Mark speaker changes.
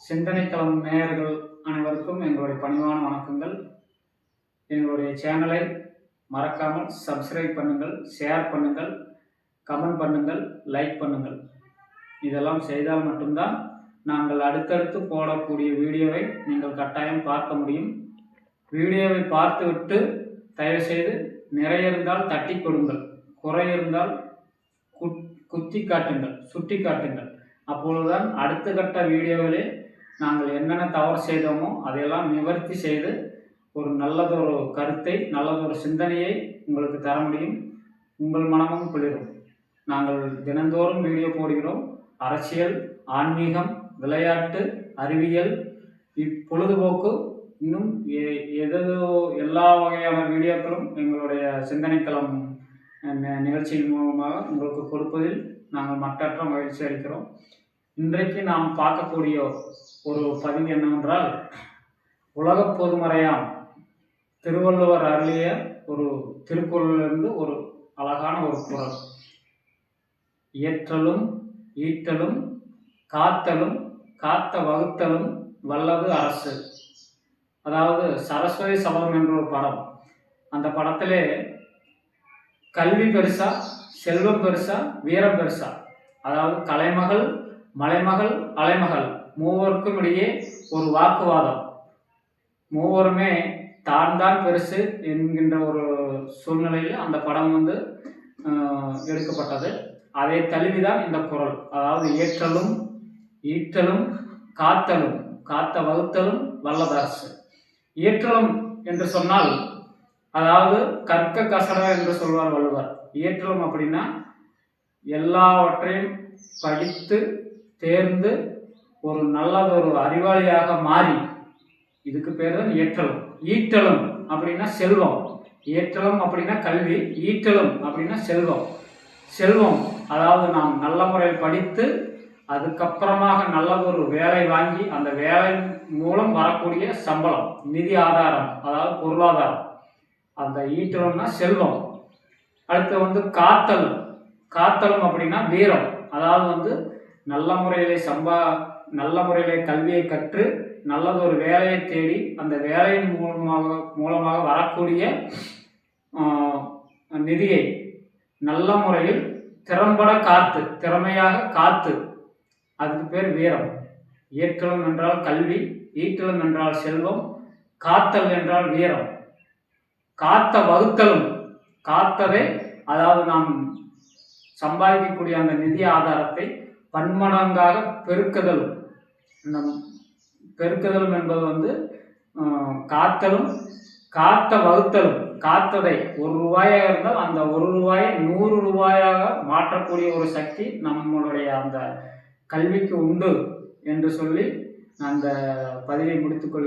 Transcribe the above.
Speaker 1: சிந்தனைக்களம் நேயர்கள் அனைவருக்கும் எங்களுடைய பணிவான வணக்கங்கள். எங்களுடைய சேனலை மறக்காமல் சப்ஸ்கிரைப் பண்ணுங்கள், ஷேர் பண்ணுங்கள், கமெண்ட் பண்ணுங்கள், லைக் பண்ணுங்கள். இதெல்லாம் செய்தால் மட்டும்தான் நாங்கள் அடுத்தடுத்து போடக்கூடிய வீடியோவை நீங்கள் கட்டாயம் பார்க்க முடியும். வீடியோவை பார்த்துவிட்டு தயவுசெய்து நிறைய இருந்தால் தட்டி கொடுங்கள், குறை இருந்தால் குத்தி காட்டுங்கள், சுட்டி காட்டுங்கள். அப்பொழுதுதான் அடுத்த கட்ட வீடியோவிலே நாங்கள் என்னென்ன தவறு செய்தோமோ அதையெல்லாம் நிவர்த்தி செய்து ஒரு நல்லதொரு கருத்தை, நல்லதொரு சிந்தனையை உங்களுக்கு தர முடியும். உங்கள் மனமும் குளிரும். நாங்கள் தினந்தோறும் வீடியோ போடுகிறோம். அரசியல், ஆன்மீகம், விளையாட்டு, அறிவியல், பொழுதுபோக்கு, இன்னும் எல்லா வகையான வீடியோக்களும் எங்களுடைய சிந்தனைக்களம் நிகழ்ச்சியின் மூலமாக உங்களுக்கு கொடுப்பதில் நாங்கள் மற்றற்ற மகிழ்ச்சி அளிக்கிறோம். இன்றைக்கு நாம் பார்க்கக்கூடிய ஒரு பதிவு என்னவென்றால், உலக பொதுமறையாம் திருவள்ளுவர் அருளிய ஒரு திருக்குறளிலிருந்து ஒரு அழகான ஒரு குறள். இயற்றலும் ஈட்டலும் காத்தலும் காத்த வகுத்தலும் வல்லது அரசு. அதாவது சரஸ்வதி சபதம் என்ற ஒரு படம். அந்த படத்திலே கல்வி பெருசா, செல்வம் பெருசா, வீரம் பெருசா, அதாவது கலைமகள், மலைமகள், அலைமகள் மூவருக்கும் இடையே ஒரு வாக்குவாதம். மூவருமே தான் பெருசு என்கின்ற ஒரு சூழ்நிலையில் அந்த படம் எடுக்கப்பட்டது. அதை தழுவிதான் இந்த குறள். அதாவது ஏற்றலும் ஈட்டலும் காத்தலும் காத்த வகுத்தலும் வல்லதரசு. ஏற்றலும் என்று சொன்னால், அதாவது கற்க கசட என்று சொல்வார் வள்ளுவர். ஏற்றலும் அப்படின்னா எல்லாவற்றையும் படித்து தேர்ந்து ஒரு நல்லதொரு அறிவாளியாக மாறி, இதுக்கு பேர் தான் ஏற்றலும். ஈட்டலும் அப்படின்னா செல்வம். ஏற்றலும் அப்படின்னா கல்வி, ஈட்டலும் அப்படின்னா செல்வம். செல்வம் அதாவது நாம் நல்ல முறையில் படித்து அதுக்கப்புறமாக நல்லதொரு வேலை வாங்கி அந்த வேலை மூலம் வரக்கூடிய சம்பளம், நிதி ஆதாரம், அதாவது பொருளாதாரம். அந்த ஈட்டலும்னா செல்வம். அடுத்து காத்தல். காத்தலும் அப்படின்னா வீரம். அதாவது நல்ல முறையிலே கல்வியை கற்று நல்லதொரு வேலையை தேடி அந்த வேலையின் மூலமாக வரக்கூடிய நிதியை நல்ல முறையில் திறம்பட திறமையாக காத்து, அதுக்கு பேர் வீரம். ஏற்றலும் என்றால் கல்வி, ஈட்டலும் என்றால் செல்வம், காத்தல் என்றால் வீரம். காத்த வகுத்தலும், காத்ததை அதாவது நாம் சம்பாதிக்கக்கூடிய அந்த நிதி ஆதாரத்தை பன்மடங்காக பெருக்குதல். பெருக்குதல் என்பது காத்தலும் காத்த வகுத்தலும். காத்ததை ₹1 இருந்தால் அந்த ₹1 100 மாற்றக்கூடிய ஒரு சக்தி நம்மளுடைய அந்த கல்விக்கு உண்டு என்று சொல்லி அந்த பதிவை முடித்துக்கொள்கிறேன்.